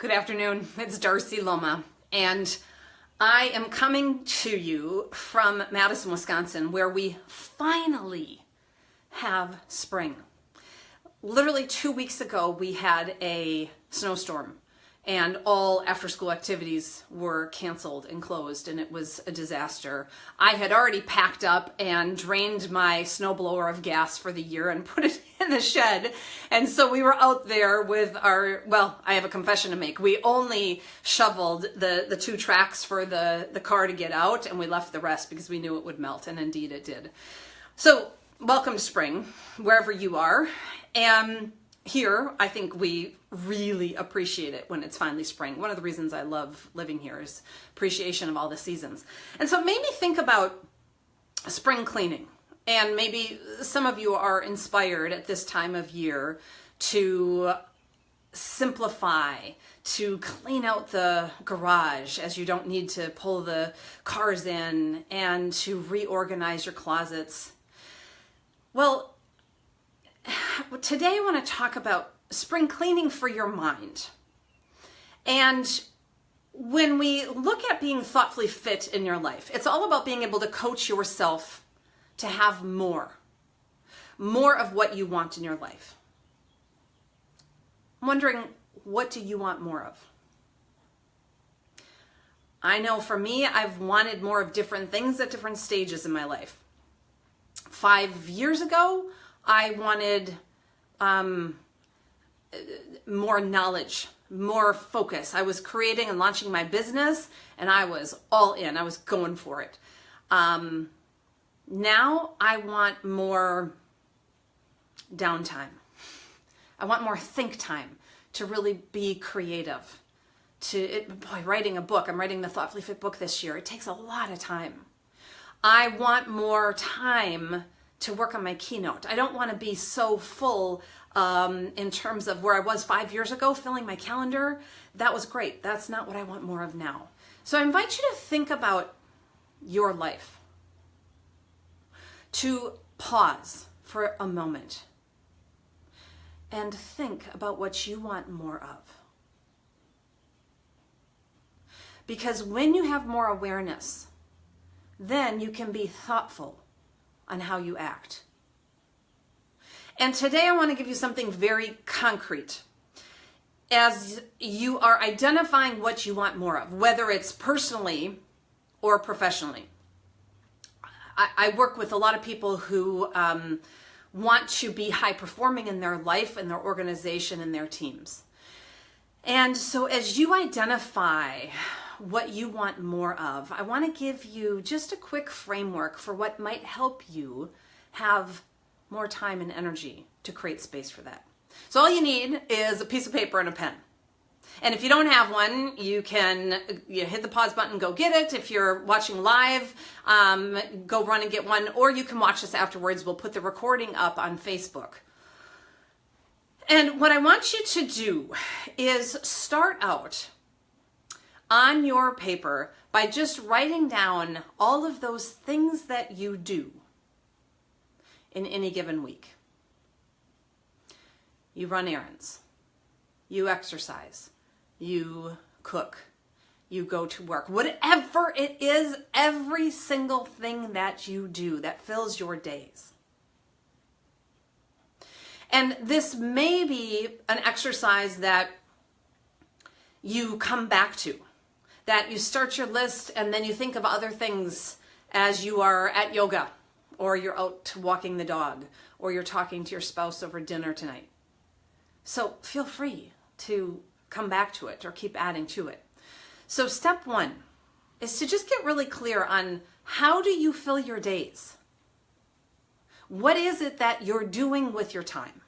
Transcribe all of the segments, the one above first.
Good afternoon, it's Darcy Loma, and I am coming to you from Madison, Wisconsin, where we finally have spring. Literally 2 weeks ago, we had a snowstorm, and all after-school activities were canceled and closed, and it was a disaster. I had already packed up and drained my snowblower of gas for the year and put it in the shed, and so we were out there with I have a confession to make. We only shoveled the 2 tracks for the car to get out, and we left the rest because we knew it would melt, and indeed it did. So, welcome to spring, wherever you are. And here, I think we really appreciate it when it's finally spring. One of the reasons I love living here is appreciation of all the seasons. And so it made me think about spring cleaning. And maybe some of you are inspired at this time of year to simplify, to clean out the garage as you don't need to pull the cars in, and to reorganize your closets. Well, today I want to talk about spring cleaning for your mind. And when we look at being thoughtfully fit in your life, it's all about being able to coach yourself to have more of what you want in your life. I'm wondering, what do you want more of? I know for me, I've wanted more of different things at different stages in my life. 5 years ago, I wanted more knowledge, more focus. I was creating and launching my business, and I was all in. I was going for it. Now I want more downtime. I want more think time to really be creative. Writing a book. I'm writing the Thoughtfully Fit book this year. It takes a lot of time. I want more time to work on my keynote. I don't want to be so full in terms of where I was 5 years ago, filling my calendar. That was great. That's not what I want more of now. So I invite you to think about your life, to pause for a moment and think about what you want more of. Because when you have more awareness, then you can be thoughtful on how you act. And today I want to give you something very concrete. As you are identifying what you want more of, whether it's personally or professionally. I work with a lot of people who want to be high performing in their life, in their organization, and their teams. And so as you identify what you want more of, I want to give you just a quick framework for what might help you have more time and energy to create space for that. So all you need is a piece of paper and a pen. And if you don't have one, you can hit the pause button, go get it. If you're watching live, go run and get one, or you can watch this afterwards. We'll put the recording up on Facebook. And what I want you to do is start out on your paper by just writing down all of those things that you do in any given week. You run errands, you exercise, you cook, you go to work, whatever it is, every single thing that you do that fills your days. And this may be an exercise that you come back to, that you start your list and then you think of other things as you are at yoga, or you're out walking the dog, or you're talking to your spouse over dinner tonight. So feel free to come back to it or keep adding to it. So step 1 is to just get really clear on, how do you fill your days? What is it that you're doing with your time?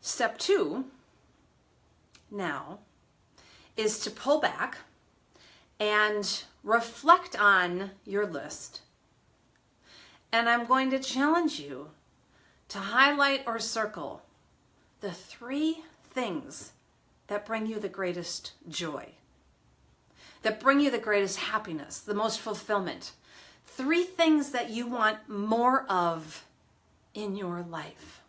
Step 2 now is to pull back and reflect on your list. And I'm going to challenge you to highlight or circle the 3 things that bring you the greatest joy, that bring you the greatest happiness, the most fulfillment. 3 things that you want more of in your life.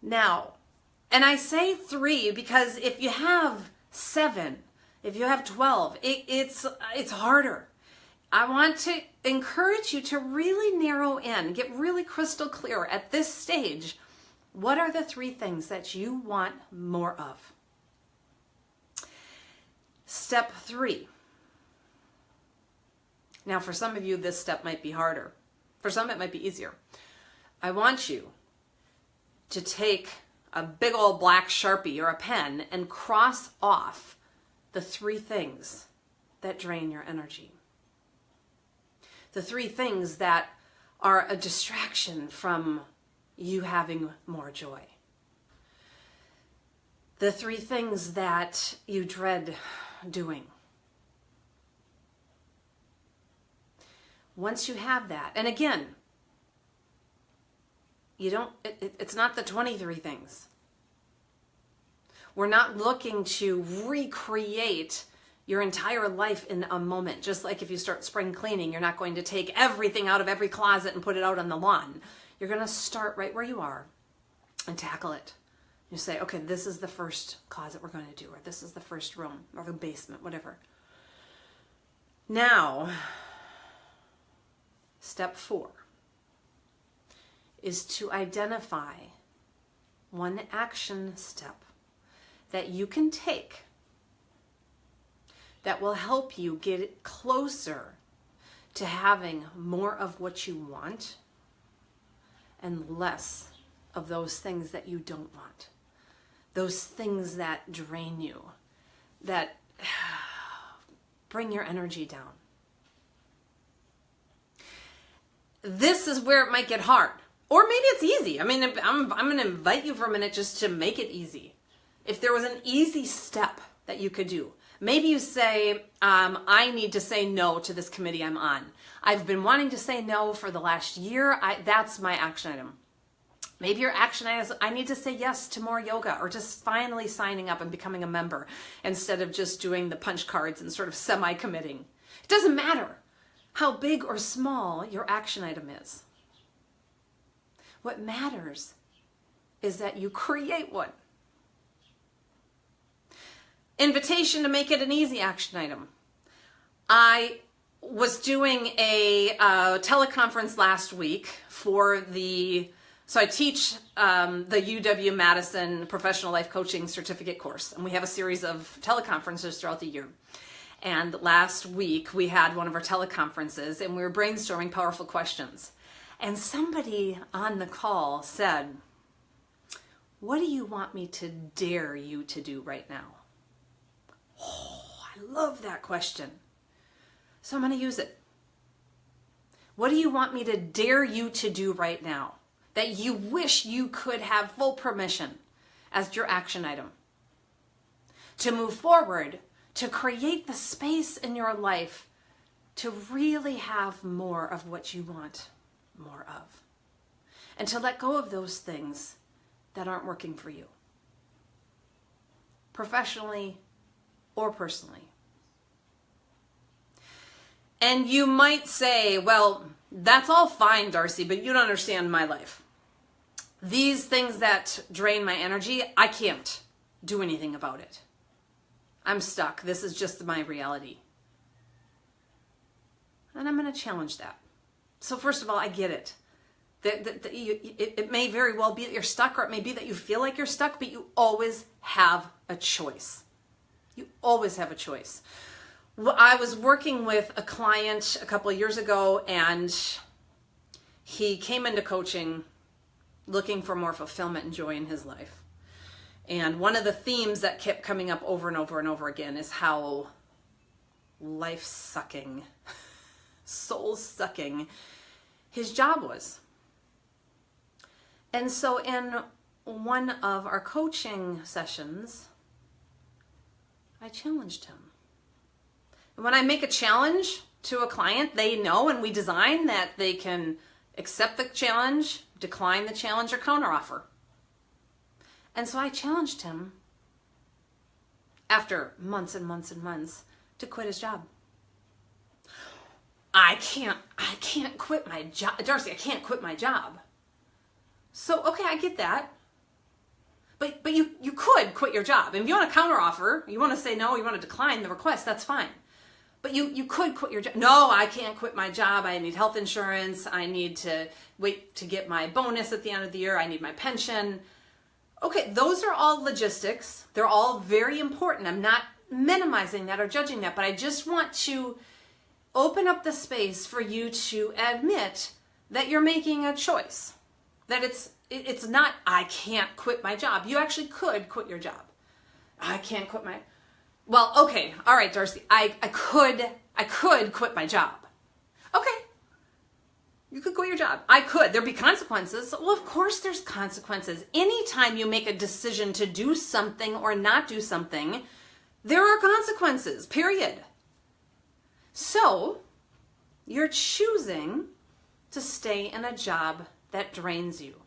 Now, and I say 3 because if you have 7, if you have 12, it's harder. I want to encourage you to really narrow in, get really crystal clear at this stage. What are the 3 things that you want more of? Step 3. Now, for some of you, this step might be harder. For some, it might be easier. I want you to take a big old black Sharpie or a pen and cross off the 3 things that drain your energy. The 3 things that are a distraction from you having more joy. The 3 things that you dread doing. Once you have that, and again, it's not the 23 things. We're not looking to recreate your entire life in a moment. Just like if you start spring cleaning, you're not going to take everything out of every closet and put it out on the lawn. You're going to start right where you are and tackle it. You say, okay, this is the first closet we're going to do, or this is the first room, or the basement, whatever. Now, step 4 is to identify one action step that you can take that will help you get closer to having more of what you want and less of those things that you don't want. Those things that drain you, that bring your energy down. This is where it might get hard. Or maybe it's easy. I mean, I'm going to invite you for a minute just to make it easy. If there was an easy step that you could do, maybe you say, I need to say no to this committee I'm on. I've been wanting to say no for the last year. That's my action item. Maybe your action item is, I need to say yes to more yoga, or just finally signing up and becoming a member instead of just doing the punch cards and sort of semi-committing. It doesn't matter how big or small your action item is. What matters is that you create one. Invitation to make it an easy action item. I was doing a teleconference last week so I teach the UW-Madison Professional Life Coaching Certificate course, and we have a series of teleconferences throughout the year. And last week we had one of our teleconferences, and we were brainstorming powerful questions. And somebody on the call said, what do you want me to dare you to do right now? Oh, I love that question. So I'm going to use it. What do you want me to dare you to do right now that you wish you could have full permission as your action item to move forward, to create the space in your life to really have more of what you want more of, and to let go of those things that aren't working for you, professionally or personally. And you might say, well, that's all fine, Darcy, but you don't understand my life. These things that drain my energy, I can't do anything about it. I'm stuck. This is just my reality. And I'm going to challenge that. So first of all, I get it. It may very well be that you're stuck, or it may be that you feel like you're stuck, but you always have a choice. You always have a choice. I was working with a client a couple of years ago, and he came into coaching looking for more fulfillment and joy in his life. And one of the themes that kept coming up over and over and over again is how life-sucking, soul-sucking his job was. And so in one of our coaching sessions, I challenged him. And when I make a challenge to a client, they know, and we design that they can accept the challenge, decline the challenge, or counteroffer. And so I challenged him after months and months and months to quit his job. I can't quit my job. Darcy, I can't quit my job. So, okay, I get that. But you could quit your job. And if you want to counteroffer, you want to say no, you want to decline the request, that's fine. But you could quit your job. No, I can't quit my job. I need health insurance. I need to wait to get my bonus at the end of the year. I need my pension. Okay, those are all logistics. They're all very important. I'm not minimizing that or judging that, but I just want to open up the space for you to admit that you're making a choice. That it's not, I can't quit my job. You actually could quit your job. I can't quit my, well, okay, all right, Darcy, I could quit my job. Okay, you could quit your job. I could. There'd be consequences. Well, of course there's consequences. Anytime you make a decision to do something or not do something, there are consequences, period. So, you're choosing to stay in a job that drains you.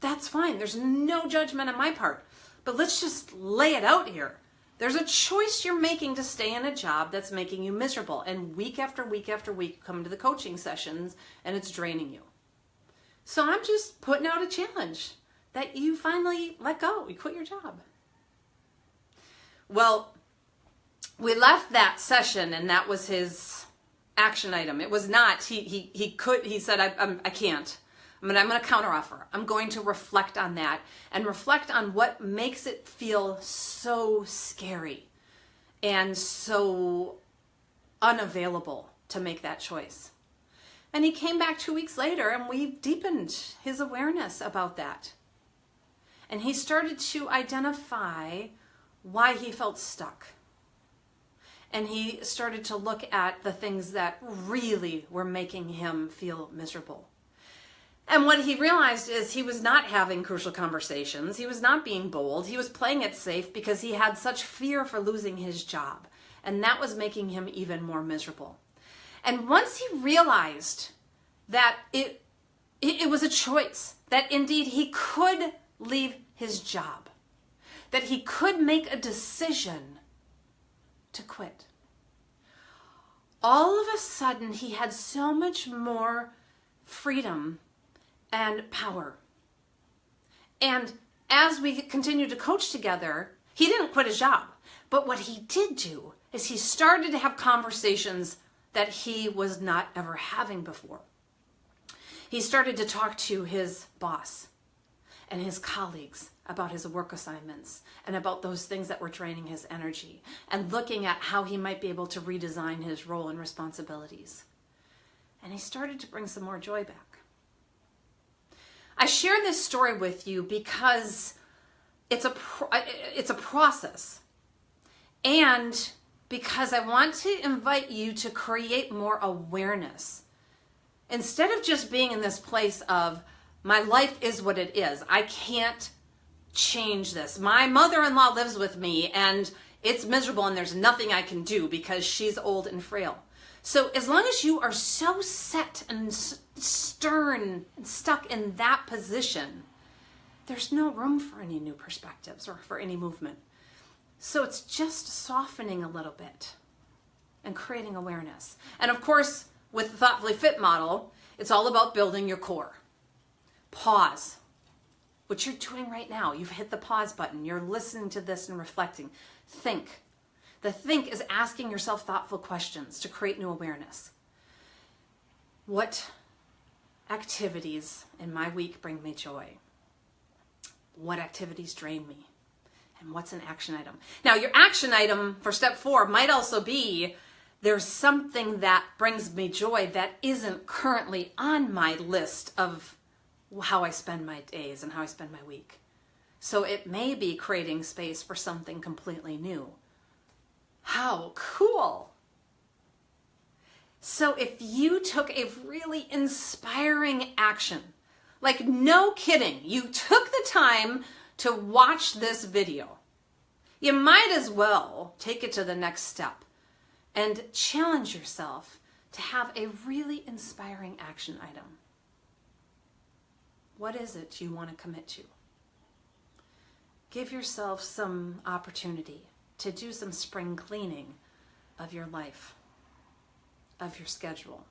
That's fine. There's no judgment on my part. But let's just lay it out here. There's a choice you're making to stay in a job that's making you miserable. And week after week after week, you come to the coaching sessions and it's draining you. So I'm just putting out a challenge that you finally let go. You quit your job. Well, we left that session and that was his action item. It was not, he said, I can't. I'm going to counteroffer. I'm going to reflect on that and reflect on what makes it feel so scary and so unavailable to make that choice. And he came back 2 weeks later and we deepened his awareness about that. And he started to identify why he felt stuck. And he started to look at the things that really were making him feel miserable. And what he realized is he was not having crucial conversations. He was not being bold. He was playing it safe because he had such fear for losing his job. And that was making him even more miserable. And once he realized that it was a choice, that indeed he could leave his job, that he could make a decision to quit, all of a sudden he had so much more freedom and power. And as we continued to coach together, he didn't quit his job. But what he did do is he started to have conversations that he was not ever having before. He started to talk to his boss and his colleagues about his work assignments and about those things that were draining his energy and looking at how he might be able to redesign his role and responsibilities. And he started to bring some more joy back. I share this story with you because it's a process, and because I want to invite you to create more awareness. Instead of just being in this place of, my life is what it is, I can't change this. My mother-in-law lives with me and it's miserable and there's nothing I can do because she's old and frail. So as long as you are so set and stern and stuck in that position, there's no room for any new perspectives or for any movement. So it's just softening a little bit and creating awareness. And of course, with the Thoughtfully Fit model, it's all about building your core. Pause. What you're doing right now, you've hit the pause button. You're listening to this and reflecting. Think. The think is asking yourself thoughtful questions to create new awareness. What activities in my week bring me joy? What activities drain me? And what's an action item? Now, your action item for step 4 might also be, there's something that brings me joy that isn't currently on my list of how I spend my days and how I spend my week. So it may be creating space for something completely new. How cool! So if you took a really inspiring action, like no kidding, you took the time to watch this video, you might as well take it to the next step and challenge yourself to have a really inspiring action item. What is it you want to commit to? Give yourself some opportunity to do some spring cleaning of your life, of your schedule,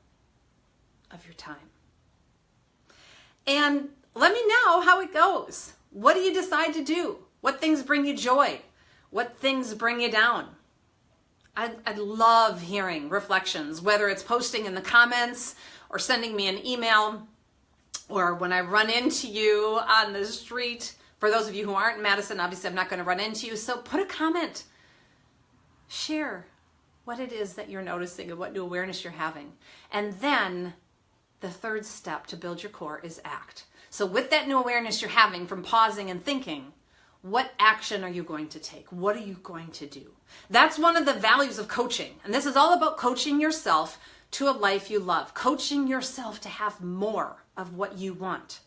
of your time. And let me know how it goes. What do you decide to do? What things bring you joy? What things bring you down? I'd love hearing reflections, whether it's posting in the comments or sending me an email, or when I run into you on the street. For those of you who aren't in Madison, obviously I'm not going to run into you, so put a comment. Share what it is that you're noticing and what new awareness you're having. And then the third step to build your core is act. So with that new awareness you're having from pausing and thinking, what action are you going to take? What are you going to do? That's one of the values of coaching. And this is all about coaching yourself to a life you love, coaching yourself to have more of what you want.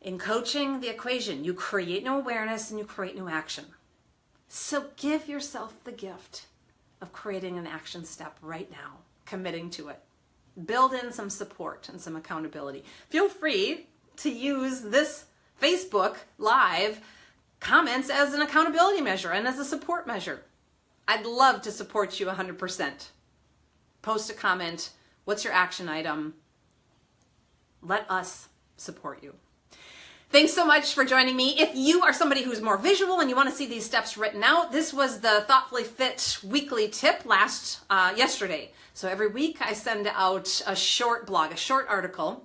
In coaching the equation, you create new awareness and you create new action. So give yourself the gift of creating an action step right now, committing to it. Build in some support and some accountability. Feel free to use this Facebook Live comments as an accountability measure and as a support measure. I'd love to support you 100%. Post a comment. What's your action item? Let us support you. Thanks so much for joining me. If you are somebody who's more visual and you want to see these steps written out, this was the Thoughtfully Fit weekly tip yesterday. So every week I send out a short blog, a short article.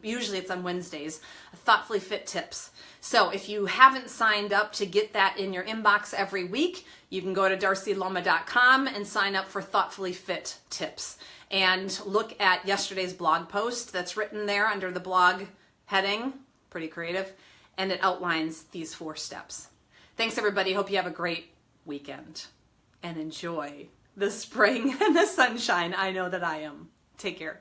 Usually it's on Wednesdays, Thoughtfully Fit tips. So if you haven't signed up to get that in your inbox every week, you can go to darcyloma.com and sign up for Thoughtfully Fit tips. And look at yesterday's blog post that's written there under the blog heading, pretty creative, and it outlines these 4 steps. Thanks everybody, hope you have a great weekend and enjoy the spring and the sunshine. I know that I am. Take care.